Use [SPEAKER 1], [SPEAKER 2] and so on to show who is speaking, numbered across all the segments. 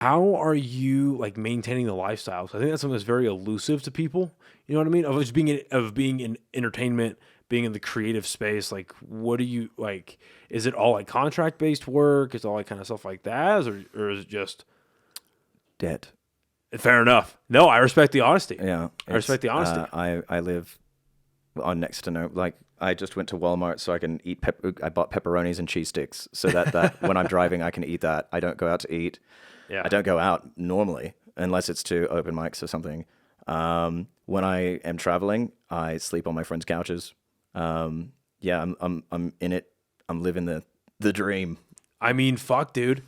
[SPEAKER 1] How are you like maintaining the lifestyle? 'Cause I think that's something that's very elusive to people. You know what I mean? Of being in entertainment, being in the creative space. Like, what do you like? Is it all like contract based work? Is it all like kind of stuff like that, or is it just
[SPEAKER 2] Debt.
[SPEAKER 1] fair enough? No, I respect the honesty.
[SPEAKER 2] Yeah,
[SPEAKER 1] I respect the honesty.
[SPEAKER 2] I live on next to no, like I just went to Walmart so I can eat. I bought pepperonis and cheese sticks so that when I'm driving I can eat that. I don't go out to eat.
[SPEAKER 1] Yeah,
[SPEAKER 2] I don't go out normally unless it's to open mics or something. When I am traveling, I sleep on my friends' couches. Yeah, I'm in it. I'm living the dream.
[SPEAKER 1] I mean, fuck, dude.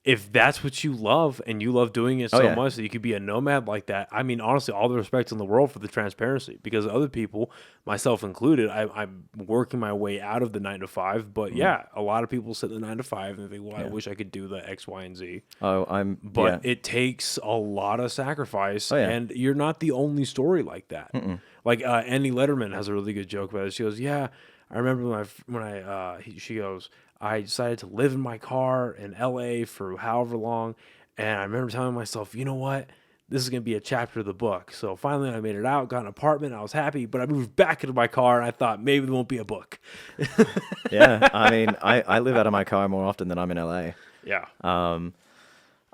[SPEAKER 1] If that's what you love and you love doing it so
[SPEAKER 2] yeah.
[SPEAKER 1] much that you could be a nomad like that, I mean, honestly, all the respect in the world for the transparency because other people, myself included, I'm working my way out of the 9 to 5. But yeah, a lot of people sit in the 9 to 5 and think, well, I wish I could do the X, Y, and Z.
[SPEAKER 2] Oh,
[SPEAKER 1] But it takes a lot of sacrifice,
[SPEAKER 2] yeah.
[SPEAKER 1] and you're not the only story like that. Like Annie Letterman has a really good joke about it. She goes, "Yeah, I remember she goes, I decided to live in my car in LA for however long, and I remember telling myself, you know what, this is gonna be a chapter of the book. So finally, I made it out, got an apartment, I was happy, but I moved back into my car, and I thought maybe there won't be a book."
[SPEAKER 2] Yeah, I mean, I live out of my car more often than I'm in LA.
[SPEAKER 1] Yeah.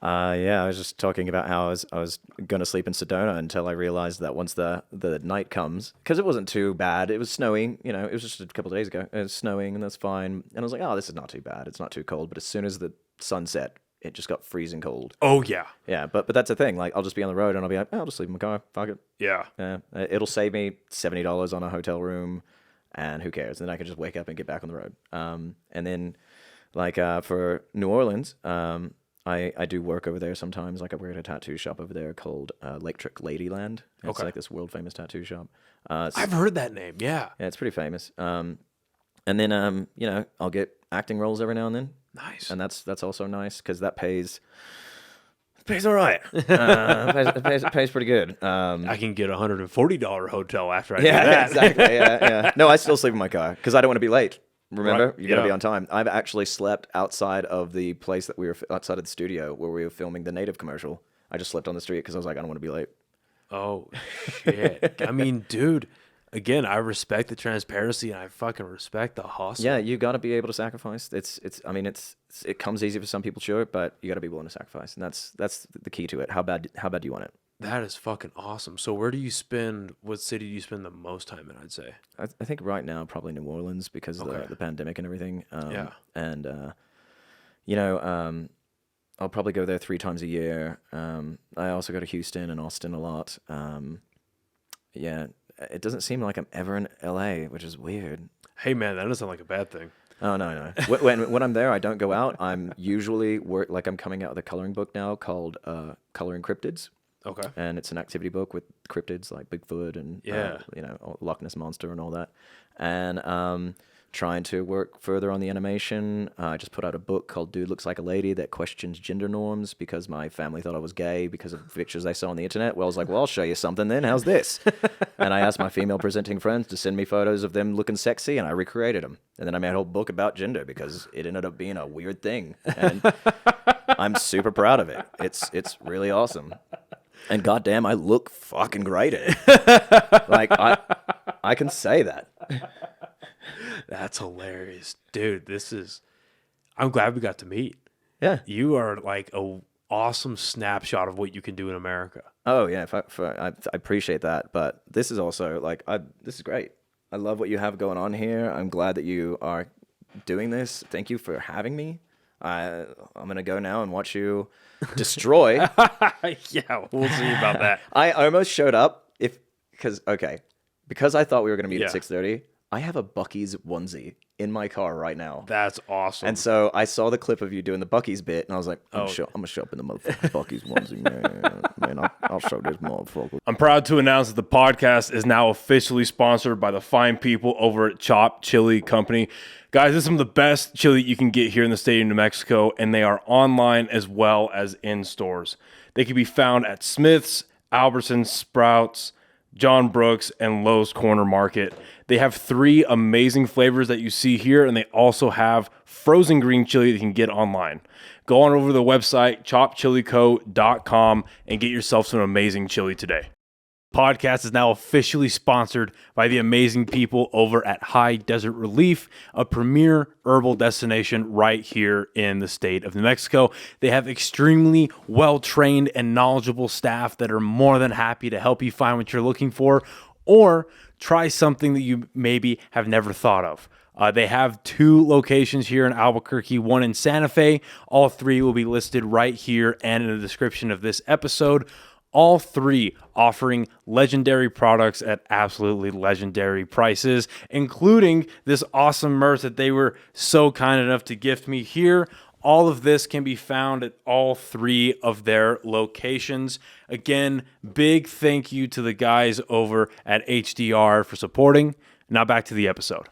[SPEAKER 2] Yeah, I was just talking about how I was going to sleep in Sedona until I realized that once the night comes, because it wasn't too bad. It was snowing, you know, it was just a couple of days ago. It was snowing and that's fine. And I was like, oh, this is not too bad. It's not too cold. But as soon as the sun set, it just got freezing cold.
[SPEAKER 1] Oh yeah.
[SPEAKER 2] Yeah, but that's the thing. Like, I'll just be on the road and I'll be like, oh, I'll just sleep in my car. Fuck it.
[SPEAKER 1] Yeah.
[SPEAKER 2] Yeah, it'll save me $70 on a hotel room, and who cares? And then I can just wake up and get back on the road. And then, like for New Orleans, I do work over there sometimes. Like I work at a tattoo shop over there called Electric Ladyland. It's like this world famous tattoo shop.
[SPEAKER 1] I've heard that name. Yeah.
[SPEAKER 2] Yeah, it's pretty famous. And then you know, I'll get acting roles every now and then.
[SPEAKER 1] Nice.
[SPEAKER 2] And that's also nice because that pays all right. Pays pretty good.
[SPEAKER 1] I can get $140 hotel after I do
[SPEAKER 2] Yeah,
[SPEAKER 1] that.
[SPEAKER 2] exactly. Yeah. No, I still sleep in my car because I don't want to be late. Remember,
[SPEAKER 1] Right,
[SPEAKER 2] you got to
[SPEAKER 1] yeah.
[SPEAKER 2] be on time. I've actually slept outside of the place that we were outside of the studio where we were filming the Native commercial. I just slept on the street because I was like, I don't want to be late.
[SPEAKER 1] Oh shit. I mean, dude, again, I respect the transparency and I fucking respect the hustle.
[SPEAKER 2] Yeah, you got to be able to sacrifice. I mean, it comes easy for some people, sure, but you got to be willing to sacrifice, and that's the key to it. How bad do you want it?
[SPEAKER 1] That is fucking awesome. So what city do you spend the most time in, I'd say?
[SPEAKER 2] I think right now probably New Orleans because of the pandemic and everything.
[SPEAKER 1] Yeah.
[SPEAKER 2] And you know, I'll probably go there 3 times a year. I also go to Houston and Austin a lot. Yeah, it doesn't seem like I'm ever in LA, which is weird.
[SPEAKER 1] Hey man, that doesn't sound like a bad thing.
[SPEAKER 2] Oh no. When I'm there, I don't go out. I'm usually I'm coming out with a coloring book now called Coloring Cryptids.
[SPEAKER 1] Okay.
[SPEAKER 2] And it's an activity book with cryptids like Bigfoot and you know, Loch Ness Monster and all that. And trying to work further on the animation. I just put out a book called Dude Looks Like a Lady that questions gender norms because my family thought I was gay because of pictures they saw on the internet. Well, I was like, well, I'll show you something then. How's this? And I asked my female presenting friends to send me photos of them looking sexy, and I recreated them. And then I made a whole book about gender because it ended up being a weird thing. And I'm super proud of it. It's really awesome. And goddamn, I look fucking great at it. Like, I can say that.
[SPEAKER 1] That's hilarious. Dude, I'm glad we got to meet.
[SPEAKER 2] Yeah.
[SPEAKER 1] You are like a awesome snapshot of what you can do in America.
[SPEAKER 2] Oh, yeah. I appreciate that. But this is also, like, this is great. I love what you have going on here. I'm glad that you are doing this. Thank you for having me. I'm going to go now and watch you destroy.
[SPEAKER 1] Yeah, we'll see about that.
[SPEAKER 2] I almost showed up because I thought we were going to meet at 6:30. I have a Buc-ee's onesie in my car right now.
[SPEAKER 1] That's awesome.
[SPEAKER 2] And so I saw the clip of you doing the Buc-ee's bit, and I was like, I'm gonna show up in the motherfucking Buc-ee's onesie, man. I'll show this motherfucker.
[SPEAKER 3] I'm proud to announce that the podcast is now officially sponsored by the fine people over at Chop Chili Company. Guys, this is some of the best chili you can get here in the state of New Mexico, and they are online as well as in stores. They can be found at Smith's, Albertsons, Sprouts, John Brooks, and Lowe's Corner Market. They have 3 amazing flavors that you see here, and they also have frozen green chili that you can get online. Go on over to the website, chopchilico.com, and get yourself some amazing chili today. Podcast is now officially sponsored by the amazing people over at High Desert Relief, a premier herbal destination right here in the state of New Mexico. They have extremely well-trained and knowledgeable staff that are more than happy to help you find what you're looking for or try something that you maybe have never thought of. They have 2 locations here in Albuquerque, 1 in Santa Fe. All 3 will be listed right here and in the description of this episode. All 3 offering legendary products at absolutely legendary prices, including this awesome merch that they were so kind enough to gift me here. All of this can be found at all 3 of their locations. Again, big thank you to the guys over at HDR for supporting. Now back to the episode.